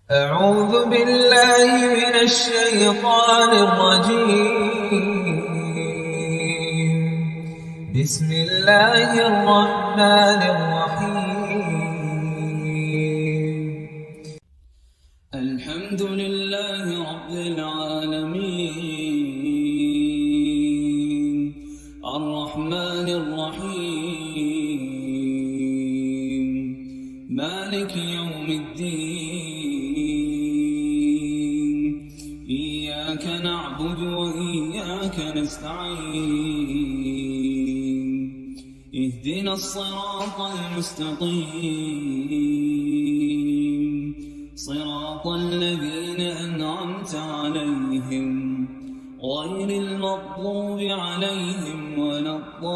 أعوذ بالله من الشيطان الرجيم. بسم الله الرحمن الرحيم. الحمد لله رب العالمين الرحمن الرحيم مالك يوم الدين إياك نعبد وإياك نستعين اهدنا الصراط المستقيم صراط الذين أنعمت عليهم غير المغضوب عليهم ولا الضالين.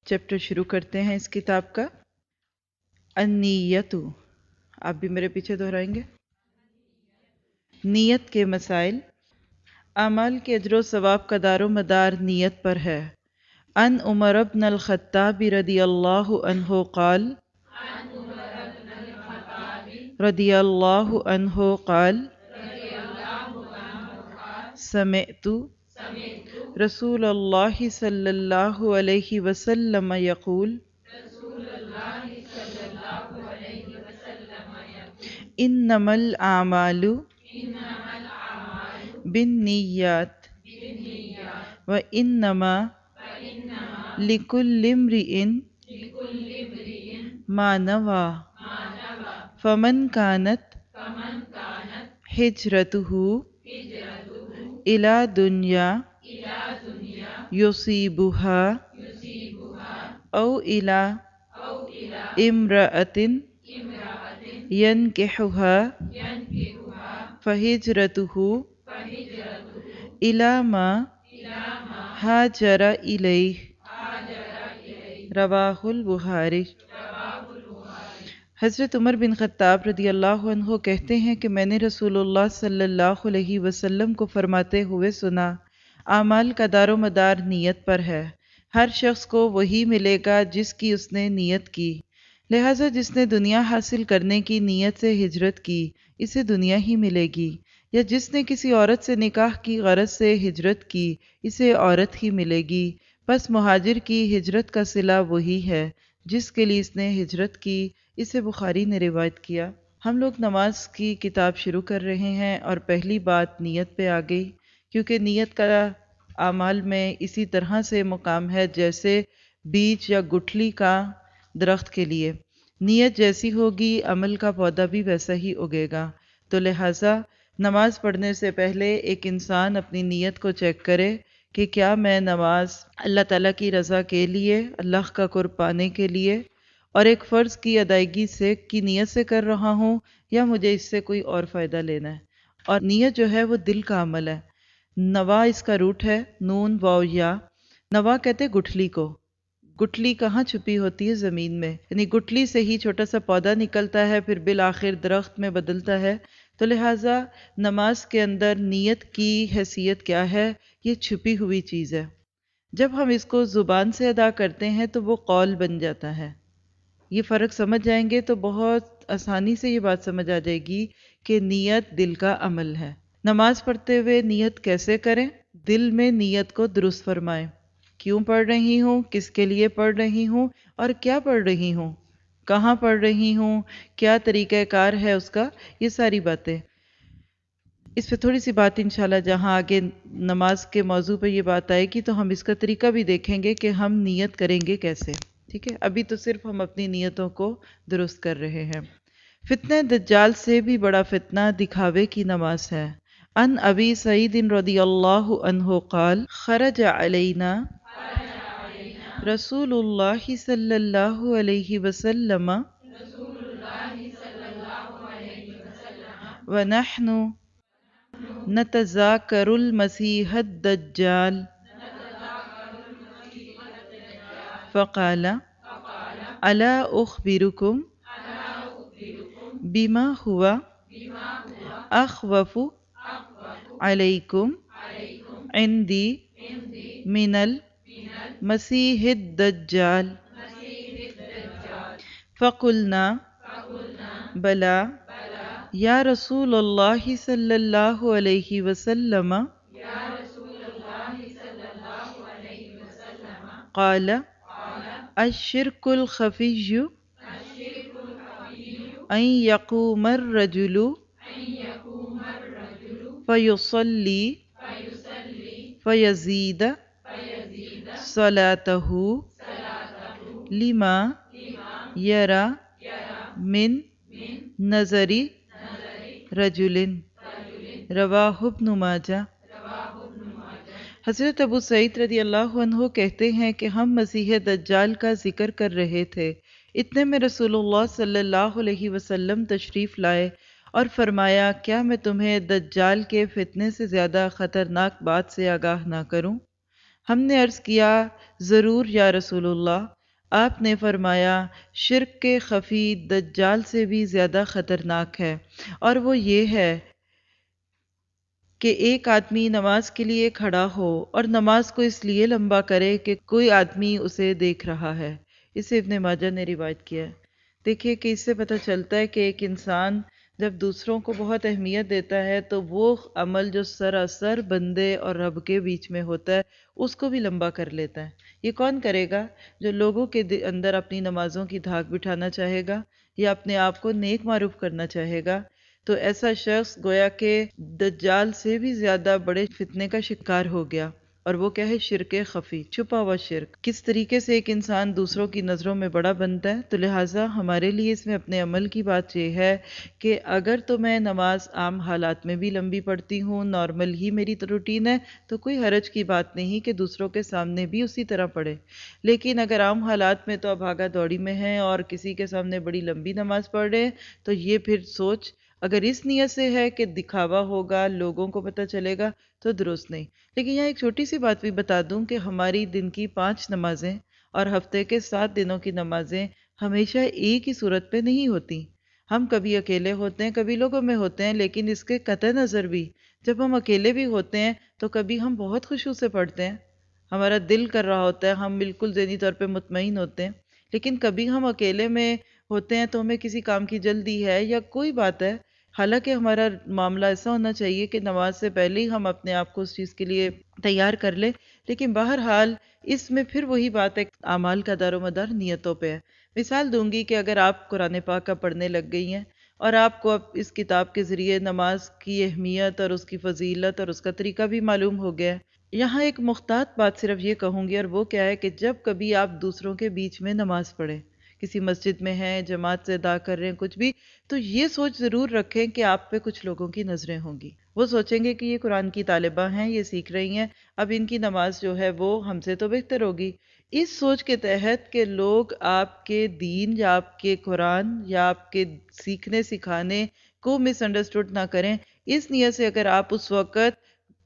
چیپٹر شروع کرتے ہیں اس کتاب کا. النیت، آپ بھی میرے پیچھے دہرائیں گے. نیت کے مسائل. اعمال کے اجر و ثواب کا دار و مدار نیت پر ہے. ان عمر بن الخطاب رضی اللہ عنہ قال سمعت رسول اللہ صلی اللہ علیہ وسلم یقول انما الاعمال بالنیات وانما لکل امرئ ما نوى فمن كانت ہجرتہ إلى دنیا يصيبها أو إلى امرأة ينكحها فهجرته إلى ما هاجر إليه. رواہ البخاری. حضرت عمر بن خطاب رضی اللہ عنہ کہتے ہیں کہ میں نے رسول اللہ صلی اللہ علیہ وسلم کو فرماتے ہوئے سنا، اعمال کا دار و مدار نیت پر ہے. ہر شخص کو وہی ملے گا جس کی اس نے نیت کی، لہٰذا جس نے دنیا حاصل کرنے کی نیت سے ہجرت کی اسے دنیا ہی ملے گی، یا جس نے کسی عورت سے نکاح کی غرض سے ہجرت کی اسے عورت ہی ملے گی. پس مہاجر کی ہجرت کا صلہ وہی ہے جس کے لیے اس نے ہجرت کی. اسے بخاری نے روایت کیا. ہم لوگ نماز کی کتاب شروع کر رہے ہیں اور پہلی بات نیت پہ آ گئی، کیونکہ نیت کا اعمال میں اسی طرح سے مقام ہے جیسے بیج یا گٹھلی کا درخت کے لیے. نیت جیسی ہوگی عمل کا پودا بھی ویسا ہی اگے گا. تو لہٰذا نماز پڑھنے سے پہلے ایک انسان اپنی نیت کو چیک کرے کہ کیا میں نماز اللہ تعالیٰ کی رضا کے لیے، اللہ کا قرب پانے کے لیے اور ایک فرض کی ادائیگی سے کی نیت سے کر رہا ہوں، یا مجھے اس سے کوئی اور فائدہ لینا ہے. اور نیت جو ہے وہ دل کا عمل ہے. نوا اس کا روٹ ہے، نون واو یا. نوا کہتے گٹھلی کو. گٹھلی کہاں چھپی ہوتی ہے؟ زمین میں. یعنی گٹھلی سے ہی چھوٹا سا پودا نکلتا ہے، پھر بالآخر درخت میں بدلتا ہے. تو لہٰذا نماز کے اندر نیت کی حیثیت کیا ہے؟ یہ چھپی ہوئی چیز ہے. جب ہم اس کو زبان سے ادا کرتے ہیں تو وہ قول بن جاتا ہے. یہ فرق سمجھ جائیں گے تو بہت آسانی سے یہ بات سمجھ آ جائے گی کہ نیت دل کا عمل ہے. نماز پڑھتے ہوئے نیت کیسے کریں؟ دل میں نیت کو درست فرمائیں. کیوں پڑھ رہی ہوں، کس کے لیے پڑھ رہی ہوں، اور کیا پڑھ رہی ہوں، کہاں پڑھ رہی ہوں، کیا طریقہ کار ہے اس کا، یہ ساری باتیں. اس پہ تھوڑی سی بات انشاءاللہ جہاں آگے نماز کے موضوع پہ یہ بات آئے گی تو ہم اس کا طریقہ بھی دیکھیں گے کہ ہم نیت کریں گے کیسے. ٹھیک ہے، ابھی تو صرف ہم اپنی نیتوں کو درست کر رہے ہیں. فتنہ دجال سے بھی بڑا فتنہ دکھاوے کی نماز ہے. ان ابی سعید رضی اللہ عنہ قال خرج علینا رسول اللہ صلی اللہ علیہ وسلم ونحن نتذاکر المسیح الدجال فقال الا اخبرکم بما هو اخوف علیکم عندی من المسیح الدجال. فقلنا بلا یا رسول اللہ صلی اللہ علیہ وسلم قال الشرك الخفي أن يقوم الرجل فيصلي فيزيد صلاته لما يرى من نظر رجل رواہ ابن ماجہ۔ حضرت ابو سعید رضی اللہ عنہ کہتے ہیں کہ ہم مسیح دجال کا ذکر کر رہے تھے، اتنے میں رسول اللہ صلی اللہ علیہ وسلم تشریف لائے اور فرمایا کیا میں تمہیں دجال کے فتنے سے زیادہ خطرناک بات سے آگاہ نہ کروں؟ ہم نے عرض کیا ضرور یا رسول اللہ۔ آپ نے فرمایا شرک کے خفی دجال سے بھی زیادہ خطرناک ہے، اور وہ یہ ہے کہ ایک آدمی نماز کے لیے کھڑا ہو اور نماز کو اس لیے لمبا کرے کہ کوئی آدمی اسے دیکھ رہا ہے۔ اسے ابن ماجہ نے روایت کیا ہے۔ دیکھیے کہ اس سے پتہ چلتا ہے کہ ایک انسان جب دوسروں کو بہت اہمیت دیتا ہے تو وہ عمل جو سراسر بندے اور رب کے بیچ میں ہوتا ہے اس کو بھی لمبا کر لیتا ہے۔ یہ کون کرے گا؟ جو لوگوں کے اندر اپنی نمازوں کی دھاک بٹھانا چاہے گا یا اپنے آپ کو نیک معروف کرنا چاہے گا، تو ایسا شخص گویا کہ دجال سے بھی زیادہ بڑے فتنے کا شکار ہو گیا، اور وہ کیا ہے؟ شرک خفی، چھپا ہوا شرک۔ کس طریقے سے ایک انسان دوسروں کی نظروں میں بڑا بنتا ہے، تو لہٰذا ہمارے لیے اس میں اپنے عمل کی بات یہ ہے کہ اگر تو میں نماز عام حالات میں بھی لمبی پڑھتی ہوں، نارمل ہی میری روٹین ہے، تو کوئی حرج کی بات نہیں کہ دوسروں کے سامنے بھی اسی طرح پڑھے۔ لیکن اگر عام حالات میں تو اب بھاگا دوڑی میں ہیں اور کسی کے سامنے بڑی لمبی نماز پڑھ رہے ہیں، تو یہ پھر سوچ اگر اس نیت سے ہے کہ دکھاوا ہوگا، لوگوں کو پتہ چلے گا، تو درست نہیں۔ لیکن یہاں ایک چھوٹی سی بات بھی بتا دوں کہ ہماری دن کی 5 نمازیں اور ہفتے کے 7 دنوں کی نمازیں ہمیشہ ایک ہی صورت پہ نہیں ہوتی۔ ہم کبھی اکیلے ہوتے ہیں، کبھی لوگوں میں ہوتے ہیں، لیکن اس کے قطع نظر بھی جب ہم اکیلے بھی ہوتے ہیں تو کبھی ہم بہت خشوع سے پڑھتے ہیں، ہمارا دل کر رہا ہوتا ہے، ہم بالکل ذہنی طور پہ مطمئن ہوتے ہیں، لیکن کبھی ہم اکیلے میں ہوتے ہیں تو ہمیں کسی کام کی جلدی ہے یا کوئی بات ہے، حالانکہ ہمارا معاملہ ایسا ہونا چاہیے کہ نماز سے پہلے ہی ہم اپنے آپ کو اس چیز کے لیے تیار کر لیں، لیکن بہرحال اس میں پھر وہی بات ہے، اعمال کا دار و مدار نیتوں پہ ہے۔ مثال دوں گی کہ اگر آپ قرآن پاک کا پڑھنے لگ گئی ہیں اور آپ کو اب اس کتاب کے ذریعے نماز کی اہمیت اور اس کی فضیلت اور اس کا طریقہ بھی معلوم ہو گیا ہے، یہاں ایک محتاط بات صرف یہ کہوں گی، اور وہ کیا ہے کہ جب کبھی آپ دوسروں کے بیچ میں نماز پڑھیں، کسی مسجد میں ہیں، جماعت سے ادا کر رہے ہیں کچھ بھی، تو یہ سوچ ضرور رکھیں کہ آپ پہ کچھ لوگوں کی نظریں ہوں گی۔ وہ سوچیں گے کہ یہ قرآن کی طالبہ ہیں، یہ سیکھ رہی ہیں، اب ان کی نماز جو ہے وہ ہم سے تو بہتر ہوگی۔ اس سوچ کے تحت کہ لوگ آپ کے دین یا آپ کے قرآن یا آپ کے سیکھنے سکھانے کو مس انڈرسٹوڈ نہ کریں، اس نیت سے اگر آپ اس وقت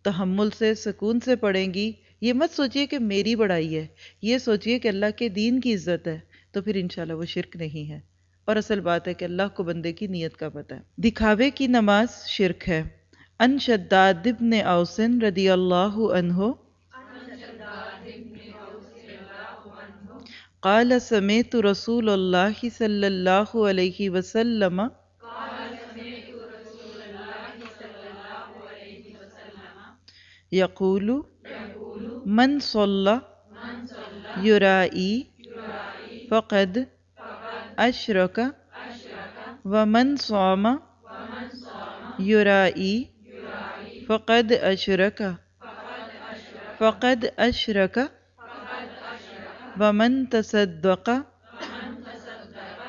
تحمل سے، سکون سے پڑھیں گی، یہ مت سوچئے کہ میری بڑائی ہے، یہ سوچئے کہ اللہ کے دین کی عزت ہے، تو پھر انشاءاللہ وہ شرک نہیں ہے۔ اور اصل بات ہے کہ اللہ کو بندے کی نیت کا پتہ ہے۔ دکھاوے کی نماز شرک ہے۔ ان شداد بن اوس رضی اللہ عنہ قال سمعت رسول اللہ صلی اللہ علیہ وسلم یقول من صلی یرائی فقد اشرک ومن صام یرائی فقد اشرک ومن تصدق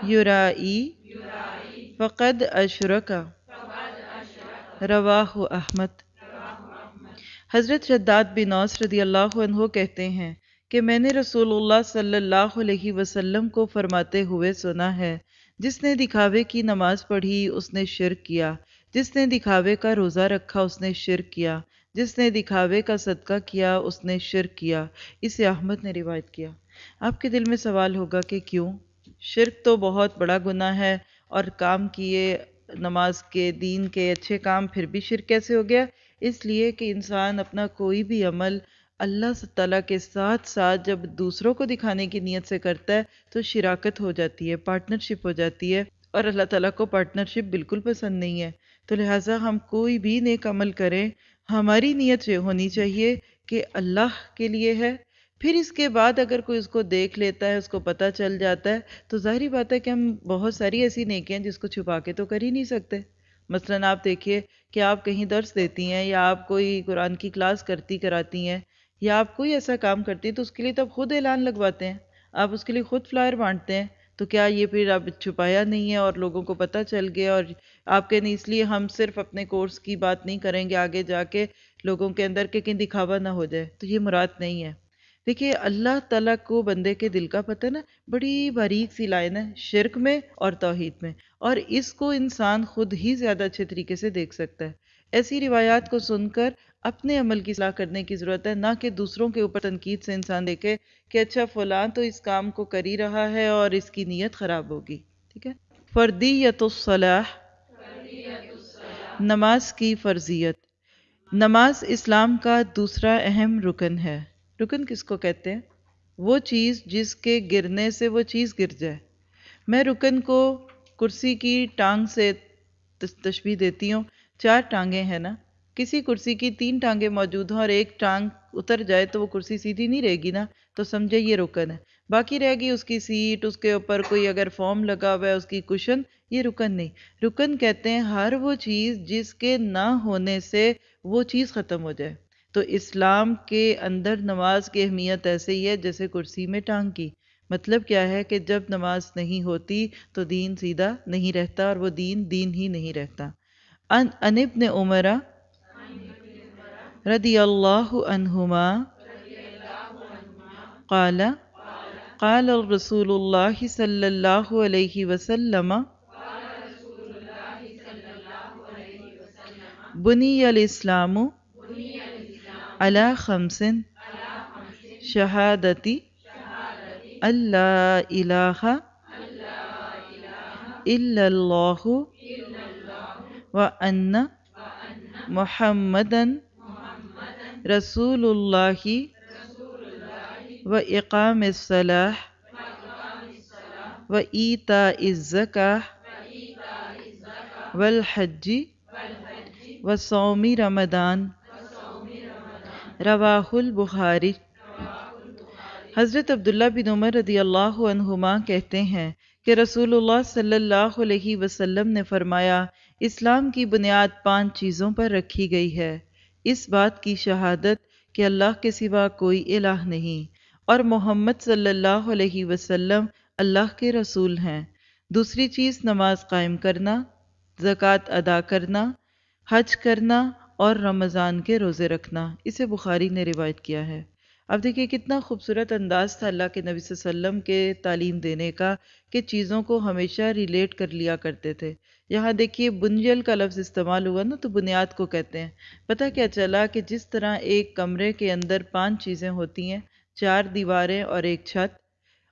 یرائی فقد اشرک رواہ احمد۔ حضرت شداد بن اوس رضی اللہ عنہ کہتے ہیں کہ میں نے رسول اللہ صلی اللہ علیہ وسلم کو فرماتے ہوئے سنا ہے، جس نے دکھاوے کی نماز پڑھی اس نے شرک کیا، جس نے دکھاوے کا روزہ رکھا اس نے شرک کیا، جس نے دکھاوے کا صدقہ کیا اس نے شرک کیا۔ اسے احمد نے روایت کیا۔ آپ کے دل میں سوال ہوگا کہ کیوں؟ شرک تو بہت بڑا گناہ ہے، اور کام کیے نماز کے، دین کے اچھے کام، پھر بھی شرک کیسے ہو گیا؟ اس لیے کہ انسان اپنا کوئی بھی عمل اللہ تعالیٰ کے ساتھ ساتھ جب دوسروں کو دکھانے کی نیت سے کرتا ہے تو شراکت ہو جاتی ہے، پارٹنرشپ ہو جاتی ہے، اور اللہ تعالیٰ کو پارٹنرشپ بالکل پسند نہیں ہے۔ تو لہٰذا ہم کوئی بھی نیک عمل کریں، ہماری نیت یہ ہونی چاہیے کہ اللہ کے لیے ہے۔ پھر اس کے بعد اگر کوئی اس کو دیکھ لیتا ہے، اس کو پتہ چل جاتا ہے، تو ظاہری بات ہے کہ ہم بہت ساری ایسی نیکیاں جس کو چھپا کے تو کر ہی نہیں سکتے۔ مثلاً آپ دیکھیے کہ آپ کہیں درس دیتی ہیں، یا آپ کوئی قرآن کی کلاس کراتی ہیں، یا آپ کوئی ایسا کام کرتی ہیں، تو اس کے لیے تو آپ خود اعلان لگواتے ہیں، آپ اس کے لیے خود فلائر بانٹتے ہیں۔ تو کیا یہ پھر اب چھپایا نہیں ہے اور لوگوں کو پتہ چل گیا؟ اور آپ کے نہیں، اس لیے ہم صرف اپنے کورس کی بات نہیں کریں گے آگے جا کے لوگوں کے اندر کہ کہیں دکھاوا نہ ہو جائے، تو یہ مراد نہیں ہے۔ دیکھیے اللہ تعالیٰ کو بندے کے دل کا پتہ نا، بڑی باریک سی لائن ہے شرک میں اور توحید میں، اور اس کو انسان خود ہی زیادہ اچھے طریقے سے دیکھ سکتا ہے۔ ایسی روایات کو سن کر اپنے عمل کی اصلاح کرنے کی ضرورت ہے، نہ کہ دوسروں کے اوپر تنقید سے انسان دیکھے کہ اچھا فلاں تو اس کام کو کر ہی رہا ہے اور اس کی نیت خراب ہوگی۔ ٹھیک ہے۔ فردیت الصلاح، نماز کی فرضیت۔ نماز اسلام کا دوسرا اہم رکن ہے۔ رکن کس کو کہتے ہیں؟ وہ چیز جس کے گرنے سے وہ چیز گر جائے۔ میں رکن کو کرسی کی ٹانگ سے تشبیہ دیتی ہوں۔ 4 ٹانگیں ہیں نا، کسی کرسی کی 3 ٹانگیں موجود ہوں اور ایک ٹانگ اتر جائے تو وہ کرسی سیدھی نہیں رہے گی نا، تو سمجھے یہ رکن ہے۔ باقی رہے گی اس کی سیٹ، اس کے اوپر کوئی اگر فارم لگا ہوا ہے، اس کی کشن، یہ رکن نہیں۔ رکن کہتے ہیں ہر وہ چیز جس کے نہ ہونے سے وہ چیز ختم ہو جائے۔ تو اسلام کے اندر نماز کی اہمیت ایسے ہی ہے جیسے کرسی میں ٹانگ کی۔ مطلب کیا ہے کہ جب نماز نہیں ہوتی تو دین سیدھا نہیں رہتا، اور وہ دین دین ہی نہیں رہتا۔ ان ابن عمر رضی اللہ عنہما قال قال رسول اللہ صلی اللہ علیہ وسلم بنی الاسلام علی 5 شہادتی اللہ الہ الا اللہ وان محمدً رسول اللہ وإقام الصلاة وإيتاء الزكاة والحج وصوم رمضان، رواہ البخاری۔ حضرت عبداللہ بن عمر رضی اللہ عنہما کہتے ہیں کہ رسول اللہ صلی اللہ علیہ وسلم نے فرمایا، اسلام کی بنیاد 5 چیزوں پر رکھی گئی ہے۔ اس بات کی شہادت کہ اللہ کے سوا کوئی الہ نہیں، اور محمد صلی اللہ علیہ وسلم اللہ کے رسول ہیں۔ دوسری چیز نماز قائم کرنا، زکوٰۃ ادا کرنا، حج کرنا اور رمضان کے روزے رکھنا۔ اسے بخاری نے روایت کیا ہے۔ اب دیکھیے کتنا خوبصورت انداز تھا اللہ کے نبی صلی اللہ علیہ وسلم کے تعلیم دینے کا، کہ چیزوں کو ہمیشہ ریلیٹ کر لیا کرتے تھے۔ یہاں دیکھیے بنیل کا لفظ استعمال ہوا نا، تو بنیاد کو کہتے ہیں۔ پتہ کیا چلا کہ جس طرح ایک کمرے کے اندر 5 چیزیں ہوتی ہیں، 4 دیواریں اور ایک چھت،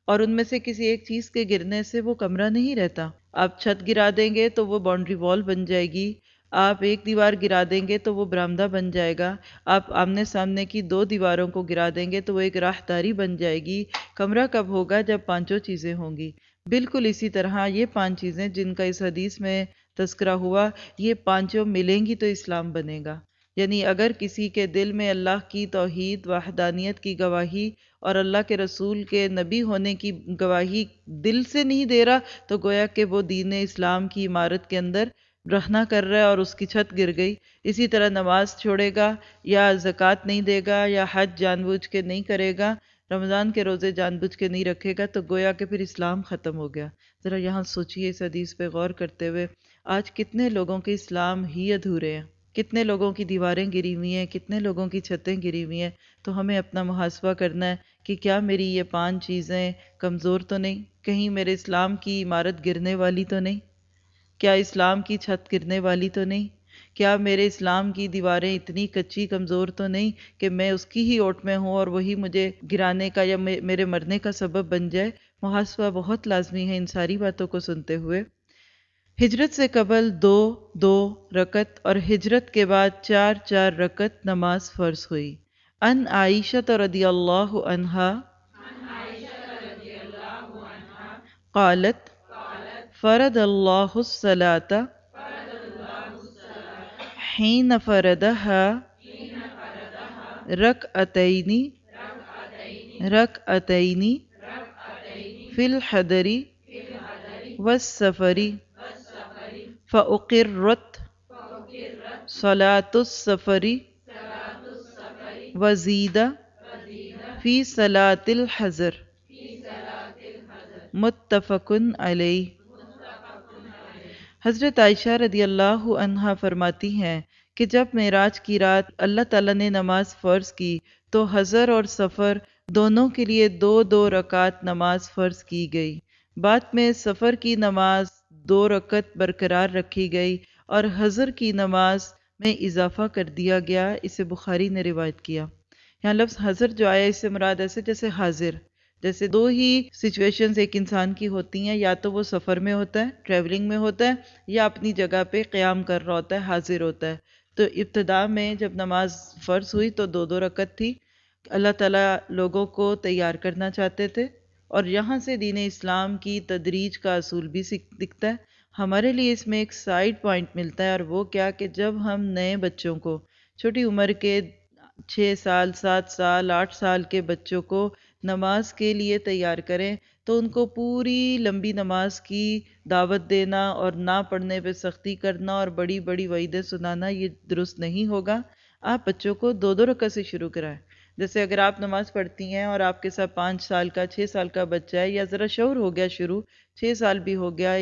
اور ان میں سے کسی ایک چیز کے گرنے سے وہ کمرہ نہیں رہتا۔ آپ چھت گرا دیں گے تو وہ باؤنڈری وال بن جائے گی، آپ ایک دیوار گرا دیں گے تو وہ برآمدہ بن جائے گا، آپ آمنے سامنے کی 2 دیواروں کو گرا دیں گے تو وہ ایک راہداری بن جائے گی۔ کمرہ کب ہوگا؟ جب 5 چیزیں ہوں گی۔ بالکل اسی طرح یہ 5 چیزیں جن کا اس حدیث میں تذکرہ ہوا، یہ 5 ملیں گی تو اسلام بنے گا۔ یعنی اگر کسی کے دل میں اللہ کی توحید وحدانیت کی گواہی اور اللہ کے رسول کے نبی ہونے کی گواہی دل سے نہیں دے رہا، تو گویا کہ وہ دین اسلام کی عمارت کے اندر رہنا کر رہا ہے اور اس کی چھت گر گئی۔ اسی طرح نماز چھوڑے گا، یا زکوٰۃ نہیں دے گا، یا حج جان بوجھ کے نہیں کرے گا، رمضان کے روزے جان بوجھ کے نہیں رکھے گا، تو گویا کہ پھر اسلام ختم ہو گیا۔ ذرا یہاں سوچئے اس حدیث پہ غور کرتے ہوئے، آج کتنے لوگوں کے اسلام ہی ادھورے ہیں، کتنے لوگوں کی دیواریں گری ہوئی ہیں، کتنے لوگوں کی چھتیں گری ہوئی ہیں۔ تو ہمیں اپنا محاسبہ کرنا ہے کہ کیا میری یہ 5 چیزیں کمزور تو نہیں؟ کہیں میرے اسلام کی عمارت گرنے والی تو نہیں؟ کیا اسلام کی چھت گرنے والی تو نہیں؟ کیا میرے اسلام کی دیواریں اتنی کچی کمزور تو نہیں کہ میں اس کی ہی اوٹ میں ہوں اور وہی مجھے گرانے کا یا میرے مرنے کا سبب بن جائے؟ محاسبہ بہت لازمی ہے ان ساری باتوں کو سنتے ہوئے۔ ہجرت سے قبل 2 رکعت اور ہجرت کے بعد 4 رکعت نماز فرض ہوئی۔ ان عائشہ رضی اللہ عنہا قالت فرض اللہ الصلاۃ حین فرضها رکعتین فی الحضر والسفر فأقرت صلاة السفر وزید فی صلاة الحضر متفق علیہ۔ حضرت عائشہ رضی اللہ عنہا فرماتی ہیں کہ جب معراج کی رات اللہ تعالیٰ نے نماز فرض کی تو حضر اور سفر دونوں کے لیے 2 رکعت نماز فرض کی گئی۔ بعد میں سفر کی نماز 2 رکعت برقرار رکھی گئی اور حضر کی نماز میں اضافہ کر دیا گیا۔ اسے بخاری نے روایت کیا۔ یہاں لفظ حضر جو آیا اس سے مراد ایسے جیسے حاضر، جیسے 2 ہی سچویشنز ایک انسان کی ہوتی ہیں، یا تو وہ سفر میں ہوتا ہے، ٹریولنگ میں ہوتا ہے، یا اپنی جگہ پہ قیام کر رہا ہوتا ہے، حاضر ہوتا ہے۔ تو ابتدا میں جب نماز فرض ہوئی تو 2 رکعت تھی۔ اللہ تعالیٰ لوگوں کو تیار کرنا چاہتے تھے، اور یہاں سے دین اسلام کی تدریج کا اصول بھی دکھتا ہے۔ ہمارے لیے اس میں ایک سائیڈ پوائنٹ ملتا ہے، اور وہ کیا کہ جب ہم نئے بچوں کو چھوٹی عمر کے 6 سال 7 سال 8 سال کے بچوں کو نماز کے لیے تیار کریں تو ان کو پوری لمبی نماز کی دعوت دینا اور نہ پڑھنے پہ سختی کرنا اور بڑی بڑی وعیدیں سنانا یہ درست نہیں ہوگا۔ آپ بچوں کو 2 رکعت سے شروع کرائیں۔ جیسے اگر آپ نماز پڑھتی ہیں اور آپ کے ساتھ 5 سال کا 6 سال کا بچہ ہے، یا ذرا شعور ہو گیا شروع، 6 سال بھی ہو گیا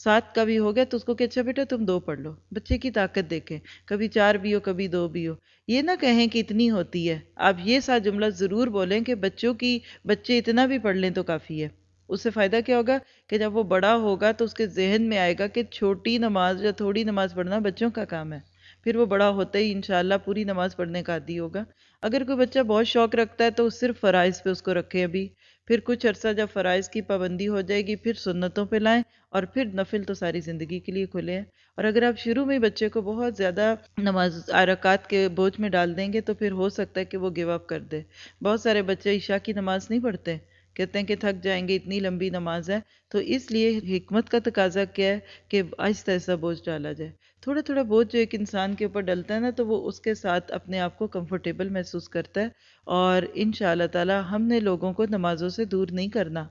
7 کا بھی ہو گیا، تو اس کو کہ اچھا بیٹا تم 2 پڑھ لو۔ بچے کی طاقت دیکھیں، کبھی 4 بھی ہو کبھی 2 بھی ہو، یہ نہ کہیں کہ اتنی ہوتی ہے۔ آپ یہ سا جملہ ضرور بولیں کہ بچے اتنا بھی پڑھ لیں تو کافی ہے۔ اس سے فائدہ کیا ہوگا کہ جب وہ بڑا ہوگا تو اس کے ذہن میں آئے گا کہ چھوٹی نماز یا تھوڑی نماز پڑھنا بچوں کا کام ہے، پھر وہ بڑا ہوتا ہی انشاءاللہ پوری نماز پڑھنے کا عادی ہوگا۔ اگر کوئی بچہ بہت شوق رکھتا ہے تو صرف فرائض پہ اس کو رکھیں ابھی، پھر کچھ عرصہ جب فرائض کی پابندی ہو جائے گی پھر سنتوں پہ لائیں، اور پھر نفل تو ساری زندگی کے لیے کھلے ہیں۔ اور اگر آپ شروع میں بچے کو بہت زیادہ نماز رکعات کے بوجھ میں ڈال دیں گے تو پھر ہو سکتا ہے کہ وہ گیو اپ کر دے۔ بہت سارے بچے عشاء کی نماز نہیں پڑھتے، کہتے ہیں کہ تھک جائیں گے، اتنی لمبی نماز ہے۔ تو اس لیے حکمت کا تقاضا کیا ہے کہ آہستہ آہستہ بوجھ ڈالا جائے۔ تھوڑا تھوڑا بوجھ جو ایک انسان کے اوپر ڈلتا ہے نا تو وہ اس کے ساتھ اپنے آپ کو کمفرٹیبل محسوس کرتا ہے، اور انشاءاللہ تعالی ہم نے لوگوں کو نمازوں سے دور نہیں کرنا۔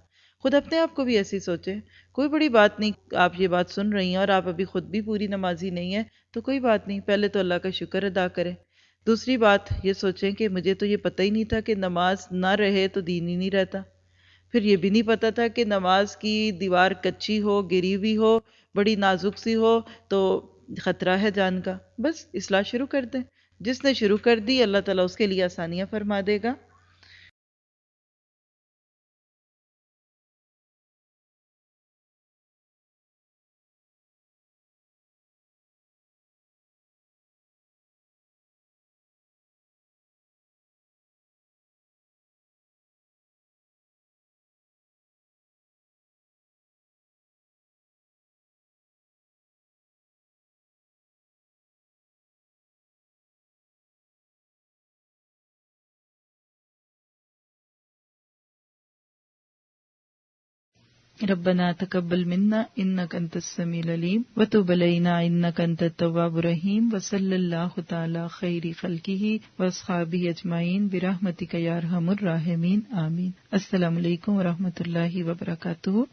خود اپنے آپ کو بھی ایسی سوچیں، کوئی بڑی بات نہیں آپ یہ بات سن رہی ہیں اور آپ ابھی خود بھی پوری نمازی نہیں ہیں تو کوئی بات نہیں، پہلے تو اللہ کا شکر ادا کریں۔ دوسری بات یہ سوچیں کہ مجھے تو یہ پتہ ہی نہیں تھا کہ نماز نہ رہے تو دین ہی نہیں رہتا، پھر یہ بھی نہیں پتا تھا کہ نماز کی دیوار کچی ہو، گری ہوئی ہو، بڑی نازک سی ہو تو خطرہ ہے جان کا۔ بس اصلاح شروع کر دیں، جس نے شروع کر دی اللہ تعالیٰ اس کے لیے آسانیاں فرما دے گا۔ ربنا تقبل منا انك انت السميع العليم وتب علينا انك انت التواب الرحيم وصلى الله تعالى خير خلقه واصحابه اجمعين برحمتك يا ارحم الراحمين آمين۔ السلام علیکم ورحمۃ اللہ وبرکاتہ۔